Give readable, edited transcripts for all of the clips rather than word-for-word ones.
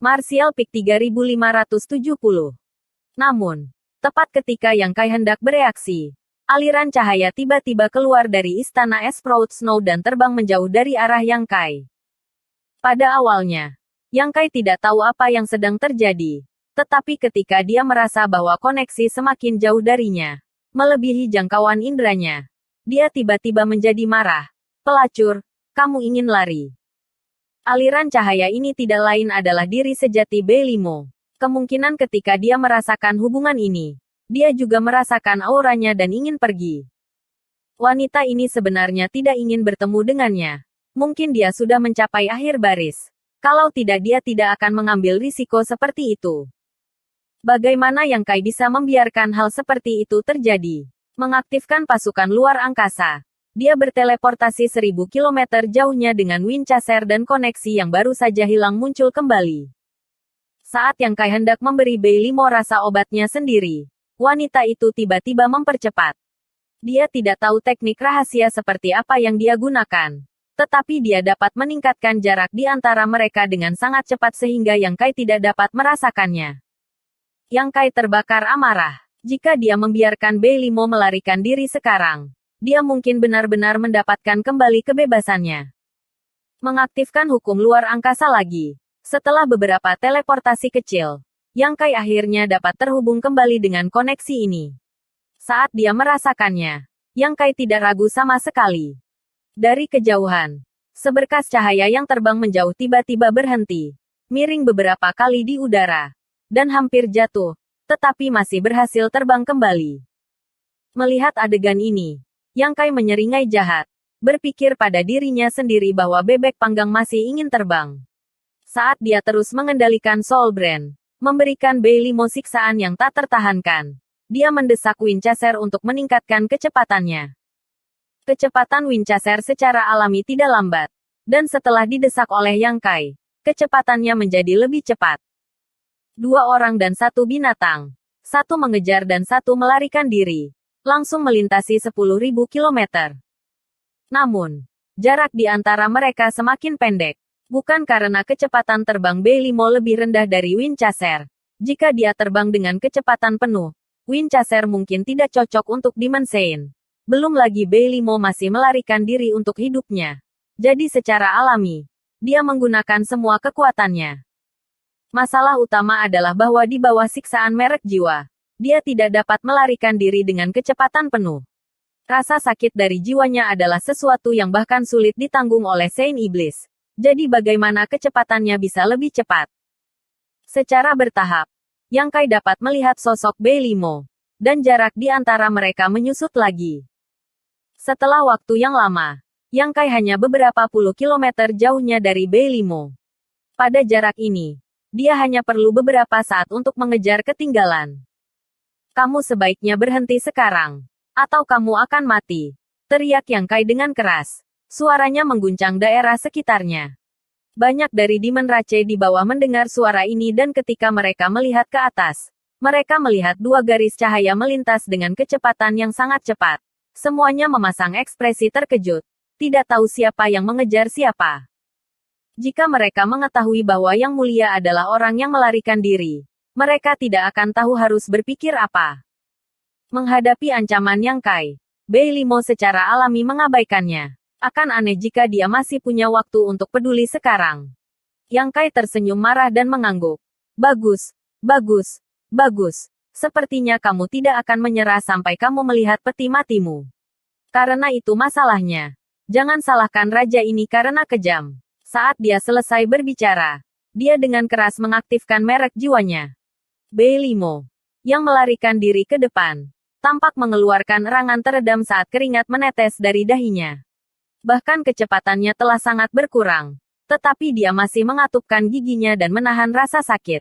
Martial Peak 3570. Namun, tepat ketika Yang Kai hendak bereaksi, aliran cahaya tiba-tiba keluar dari istana Sprout Snow dan terbang menjauh dari arah Yang Kai. Pada awalnya, Yang Kai tidak tahu apa yang sedang terjadi. Tetapi ketika dia merasa bahwa koneksi semakin jauh darinya, melebihi jangkauan indranya, dia tiba-tiba menjadi marah. Pelacur, kamu ingin lari. Aliran cahaya ini tidak lain adalah diri sejati Belimo. Kemungkinan ketika dia merasakan hubungan ini, dia juga merasakan auranya dan ingin pergi. Wanita ini sebenarnya tidak ingin bertemu dengannya. Mungkin dia sudah mencapai akhir baris. Kalau tidak dia tidak akan mengambil risiko seperti itu. Bagaimana Yang Kai bisa membiarkan hal seperti itu terjadi? Mengaktifkan pasukan luar angkasa. Dia berteleportasi 1000 km jauhnya dengan Winchaser dan koneksi yang baru saja hilang muncul kembali. Saat Yang Kai hendak memberi Belimo rasa obatnya sendiri, wanita itu tiba-tiba mempercepat. Dia tidak tahu teknik rahasia seperti apa yang dia gunakan. Tetapi dia dapat meningkatkan jarak di antara mereka dengan sangat cepat sehingga Yang Kai tidak dapat merasakannya. Yang Kai terbakar amarah. Jika dia membiarkan Belimo melarikan diri sekarang, dia mungkin benar-benar mendapatkan kembali kebebasannya. Mengaktifkan hukum luar angkasa lagi. Setelah beberapa teleportasi kecil, Yang Kai akhirnya dapat terhubung kembali dengan koneksi ini. Saat dia merasakannya, Yang Kai tidak ragu sama sekali. Dari kejauhan, seberkas cahaya yang terbang menjauh tiba-tiba berhenti, miring beberapa kali di udara, dan hampir jatuh, tetapi masih berhasil terbang kembali. Melihat adegan ini, Yang Kai menyeringai jahat, berpikir pada dirinya sendiri bahwa bebek panggang masih ingin terbang. Saat dia terus mengendalikan Soul Brand, memberikan Belimo siksaan yang tak tertahankan, dia mendesak Winchaser untuk meningkatkan kecepatannya. Kecepatan Winchaser secara alami tidak lambat, dan setelah didesak oleh Yang Kai, kecepatannya menjadi lebih cepat. 2 orang dan 1 binatang, 1 mengejar dan 1 melarikan diri, langsung melintasi 10.000 km. Namun, jarak di antara mereka semakin pendek, bukan karena kecepatan terbang Belimo lebih rendah dari Winchaser. Jika dia terbang dengan kecepatan penuh, Winchaser mungkin tidak cocok untuk Dimensien. Belum lagi Belimo masih melarikan diri untuk hidupnya. Jadi secara alami, dia menggunakan semua kekuatannya. Masalah utama adalah bahwa di bawah siksaan merek jiwa, dia tidak dapat melarikan diri dengan kecepatan penuh. Rasa sakit dari jiwanya adalah sesuatu yang bahkan sulit ditanggung oleh Saint Iblis. Jadi bagaimana kecepatannya bisa lebih cepat? Secara bertahap, Yang Kai dapat melihat sosok Belimo, dan jarak di antara mereka menyusut lagi. Setelah waktu yang lama, Yang Kai hanya beberapa puluh kilometer jauhnya dari Belimo. Pada jarak ini, dia hanya perlu beberapa saat untuk mengejar ketinggalan. Kamu sebaiknya berhenti sekarang, atau kamu akan mati, teriak Yang Kai dengan keras. Suaranya mengguncang daerah sekitarnya. Banyak dari Demon Rache di bawah mendengar suara ini dan ketika mereka melihat ke atas, mereka melihat 2 garis cahaya melintas dengan kecepatan yang sangat cepat. Semuanya memasang ekspresi terkejut, tidak tahu siapa yang mengejar siapa. Jika mereka mengetahui bahwa Yang Mulia adalah orang yang melarikan diri, mereka tidak akan tahu harus berpikir apa. Menghadapi ancaman Yang Kai, Belimo secara alami mengabaikannya. Akan aneh jika dia masih punya waktu untuk peduli sekarang. Yang Kai tersenyum marah dan mengangguk. Bagus, bagus, bagus. Sepertinya kamu tidak akan menyerah sampai kamu melihat peti matimu. Karena itu masalahnya. Jangan salahkan raja ini karena kejam. Saat dia selesai berbicara, dia dengan keras mengaktifkan merek jiwanya. Belimo, yang melarikan diri ke depan, tampak mengeluarkan erangan teredam saat keringat menetes dari dahinya. Bahkan kecepatannya telah sangat berkurang, tetapi dia masih mengatupkan giginya dan menahan rasa sakit.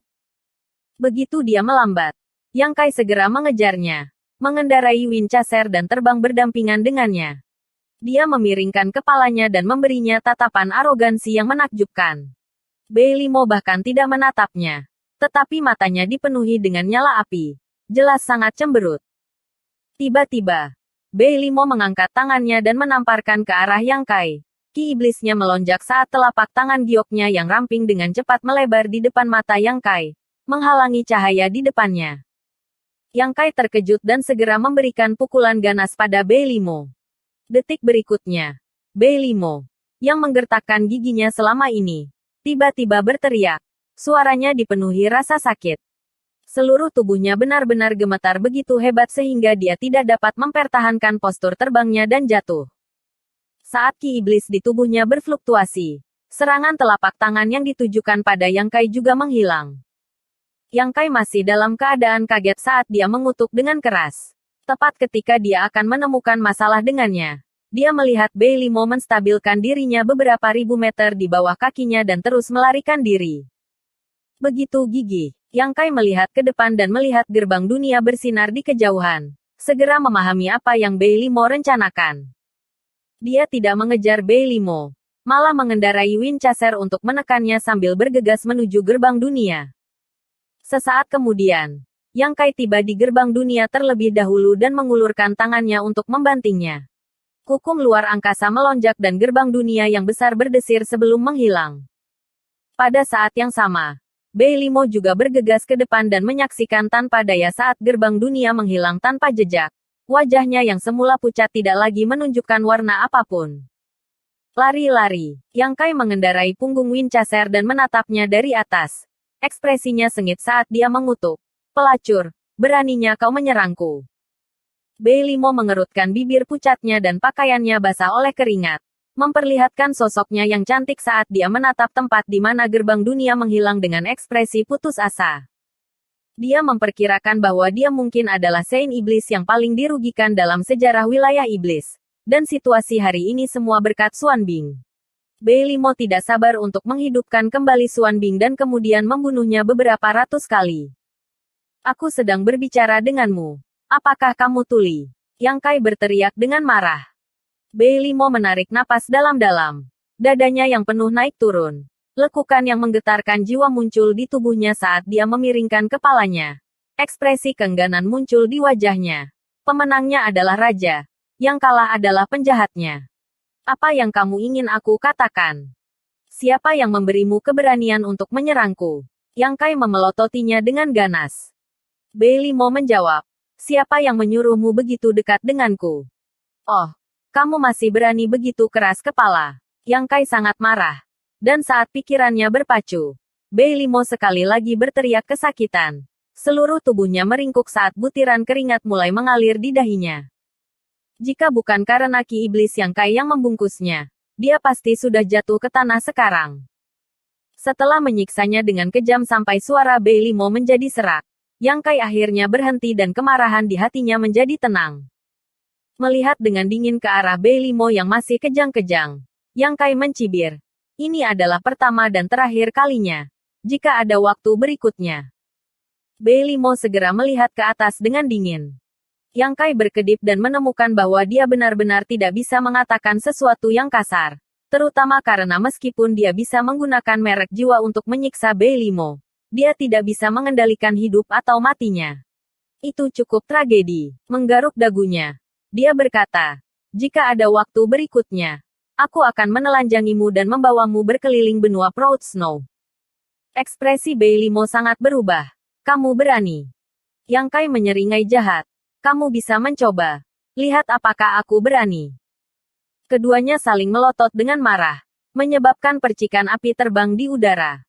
Begitu dia melambat, Yang Kai segera mengejarnya, mengendarai Winchaser dan terbang berdampingan dengannya. Dia memiringkan kepalanya dan memberinya tatapan arogansi yang menakjubkan. Belimo bahkan tidak menatapnya, tetapi matanya dipenuhi dengan nyala api, jelas sangat cemberut. Tiba-tiba, Belimo mengangkat tangannya dan menamparkan ke arah Yang Kai. Ki iblisnya melonjak saat telapak tangan gioknya yang ramping dengan cepat melebar di depan mata Yang Kai, menghalangi cahaya di depannya. Yang Kai terkejut dan segera memberikan pukulan ganas pada Beilimo. Detik berikutnya, Beilimo, yang menggertakkan giginya selama ini, tiba-tiba berteriak. Suaranya dipenuhi rasa sakit. Seluruh tubuhnya benar-benar gemetar begitu hebat sehingga dia tidak dapat mempertahankan postur terbangnya dan jatuh. Saat ki iblis di tubuhnya berfluktuasi, serangan telapak tangan yang ditujukan pada Yang Kai juga menghilang. Yang Kai masih dalam keadaan kaget saat dia mengutuk dengan keras. Tepat ketika dia akan menemukan masalah dengannya, dia melihat Beilimo menstabilkan dirinya beberapa ribu meter di bawah kakinya dan terus melarikan diri. Begitu gigih, Yang Kai melihat ke depan dan melihat gerbang dunia bersinar di kejauhan. Segera memahami apa yang Beilimo rencanakan. Dia tidak mengejar Beilimo, malah mengendarai Winchester untuk menekannya sambil bergegas menuju gerbang dunia. Sesaat kemudian, Yang Kai tiba di gerbang dunia terlebih dahulu dan mengulurkan tangannya untuk membantingnya. Hukum luar angkasa melonjak dan gerbang dunia yang besar berdesir sebelum menghilang. Pada saat yang sama, Beilimo juga bergegas ke depan dan menyaksikan tanpa daya saat gerbang dunia menghilang tanpa jejak. Wajahnya yang semula pucat tidak lagi menunjukkan warna apapun. Lari-lari, Yang Kai mengendarai punggung Winchester dan menatapnya dari atas. Ekspresinya sengit saat dia mengutuk. Pelacur, beraninya kau menyerangku. Beilimo mengerutkan bibir pucatnya dan pakaiannya basah oleh keringat, memperlihatkan sosoknya yang cantik saat dia menatap tempat di mana gerbang dunia menghilang dengan ekspresi putus asa. Dia memperkirakan bahwa dia mungkin adalah Saint Iblis yang paling dirugikan dalam sejarah wilayah iblis, dan situasi hari ini semua berkat Xuan Bing. Beilimo tidak sabar untuk menghidupkan kembali Xuan Bing dan kemudian membunuhnya beberapa ratus kali. Aku sedang berbicara denganmu. Apakah kamu tuli? Yang Kai berteriak dengan marah. Beilimo menarik napas dalam-dalam. Dadanya yang penuh naik turun. Lekukan yang menggetarkan jiwa muncul di tubuhnya saat dia memiringkan kepalanya. Ekspresi keengganan muncul di wajahnya. Pemenangnya adalah raja. Yang kalah adalah penjahatnya. Apa yang kamu ingin aku katakan? Siapa yang memberimu keberanian untuk menyerangku? Yang Kai memelototinya dengan ganas. Beilimo menjawab. Siapa yang menyuruhmu begitu dekat denganku? Oh, kamu masih berani begitu keras kepala. Yang Kai sangat marah. Dan saat pikirannya berpacu, Beilimo sekali lagi berteriak kesakitan. Seluruh tubuhnya meringkuk saat butiran keringat mulai mengalir di dahinya. Jika bukan karena ki iblis Yang Kai yang membungkusnya, dia pasti sudah jatuh ke tanah sekarang. Setelah menyiksanya dengan kejam sampai suara Beilimo menjadi serak, Yang Kai akhirnya berhenti dan kemarahan di hatinya menjadi tenang. Melihat dengan dingin ke arah Beilimo yang masih kejang-kejang, Yang Kai mencibir. Ini adalah pertama dan terakhir kalinya. Jika ada waktu berikutnya. Beilimo segera melihat ke atas dengan dingin. Yang Kai berkedip dan menemukan bahwa dia benar-benar tidak bisa mengatakan sesuatu yang kasar. Terutama karena meskipun dia bisa menggunakan merek jiwa untuk menyiksa Beilimo, dia tidak bisa mengendalikan hidup atau matinya. Itu cukup tragedi. Menggaruk dagunya, dia berkata, jika ada waktu berikutnya, aku akan menelanjangimu dan membawamu berkeliling benua Proud Snow. Ekspresi Beilimo sangat berubah. Kamu berani. Yang Kai menyeringai jahat. Kamu bisa mencoba. Lihat apakah aku berani. Keduanya saling melotot dengan marah, menyebabkan percikan api terbang di udara.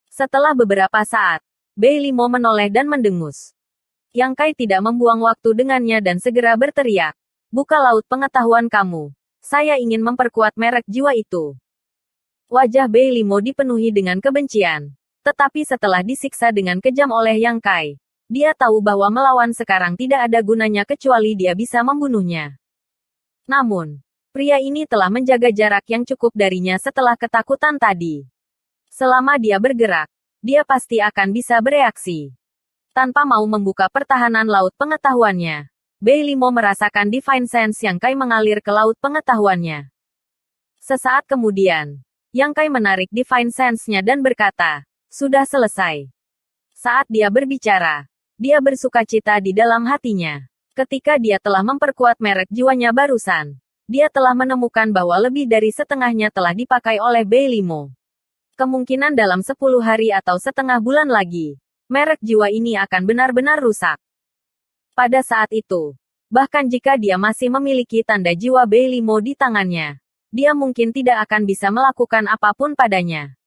Setelah beberapa saat, Beilimo menoleh dan mendengus. Yang Kai tidak membuang waktu dengannya dan segera berteriak. Buka laut pengetahuan kamu. Saya ingin memperkuat merek jiwa itu. Wajah Beilimo dipenuhi dengan kebencian. Tetapi setelah disiksa dengan kejam oleh Yang Kai, dia tahu bahwa melawan sekarang tidak ada gunanya kecuali dia bisa membunuhnya. Namun, pria ini telah menjaga jarak yang cukup darinya setelah ketakutan tadi. Selama dia bergerak, dia pasti akan bisa bereaksi. Tanpa mau membuka pertahanan laut pengetahuannya, Beilimo merasakan Divine Sense Yang Kai mengalir ke laut pengetahuannya. Sesaat kemudian, Yang Kai menarik Divine Sense-nya dan berkata, sudah selesai. Saat dia berbicara, dia bersukacita di dalam hatinya. Ketika dia telah memperkuat merek jiwanya barusan, dia telah menemukan bahwa lebih dari setengahnya telah dipakai oleh B5. Kemungkinan dalam 10 hari atau setengah bulan lagi, merek jiwa ini akan benar-benar rusak. Pada saat itu, bahkan jika dia masih memiliki tanda jiwa B5 di tangannya, dia mungkin tidak akan bisa melakukan apapun padanya.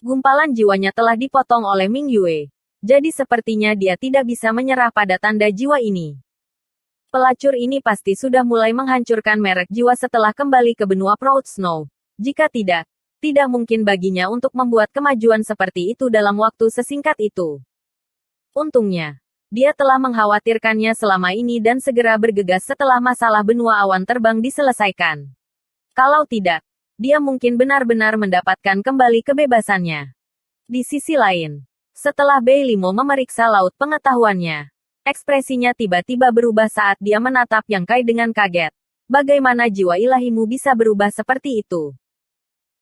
Gumpalan jiwanya telah dipotong oleh Ming Yue, jadi sepertinya dia tidak bisa menyerah pada tanda jiwa ini. Pelacur ini pasti sudah mulai menghancurkan merek jiwa setelah kembali ke benua Proud Snow. Jika tidak, tidak mungkin baginya untuk membuat kemajuan seperti itu dalam waktu sesingkat itu. Untungnya, dia telah mengkhawatirkannya selama ini dan segera bergegas setelah masalah benua awan terbang diselesaikan. Kalau tidak, dia mungkin benar-benar mendapatkan kembali kebebasannya. Di sisi lain, setelah B5 memeriksa laut pengetahuannya, ekspresinya tiba-tiba berubah saat dia menatap Yang Kai dengan kaget. Bagaimana jiwa ilahimu bisa berubah seperti itu?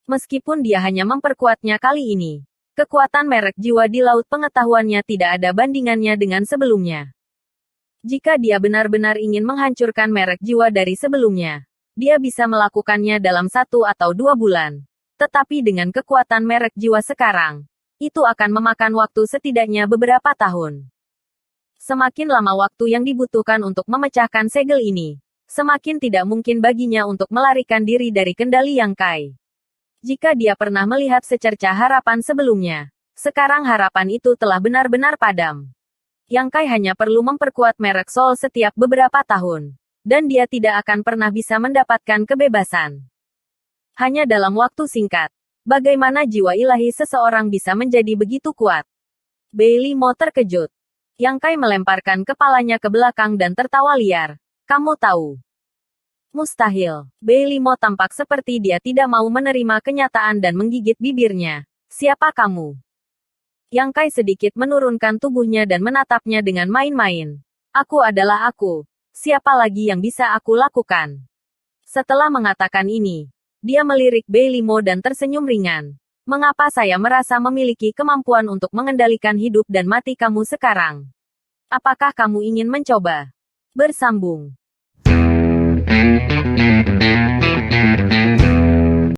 Meskipun dia hanya memperkuatnya kali ini, kekuatan merek jiwa di laut pengetahuannya tidak ada bandingannya dengan sebelumnya. Jika dia benar-benar ingin menghancurkan merek jiwa dari sebelumnya, dia bisa melakukannya dalam 1 atau 2 bulan. Tetapi dengan kekuatan merek jiwa sekarang, itu akan memakan waktu setidaknya beberapa tahun. Semakin lama waktu yang dibutuhkan untuk memecahkan segel ini, semakin tidak mungkin baginya untuk melarikan diri dari kendali Yang Kai. Jika dia pernah melihat secercah harapan sebelumnya, sekarang harapan itu telah benar-benar padam. Yang Kai hanya perlu memperkuat merek Soul setiap beberapa tahun, dan dia tidak akan pernah bisa mendapatkan kebebasan. Hanya dalam waktu singkat, bagaimana jiwa ilahi seseorang bisa menjadi begitu kuat? B5 terkejut. Yang Kai melemparkan kepalanya ke belakang dan tertawa liar. Kamu tahu? Mustahil. B5 tampak seperti dia tidak mau menerima kenyataan dan menggigit bibirnya. Siapa kamu? Yang Kai sedikit menurunkan tubuhnya dan menatapnya dengan main-main. Aku adalah aku. Siapa lagi yang bisa aku lakukan? Setelah mengatakan ini, dia melirik B5 dan tersenyum ringan. Mengapa saya merasa memiliki kemampuan untuk mengendalikan hidup dan mati kamu sekarang? Apakah kamu ingin mencoba? Bersambung.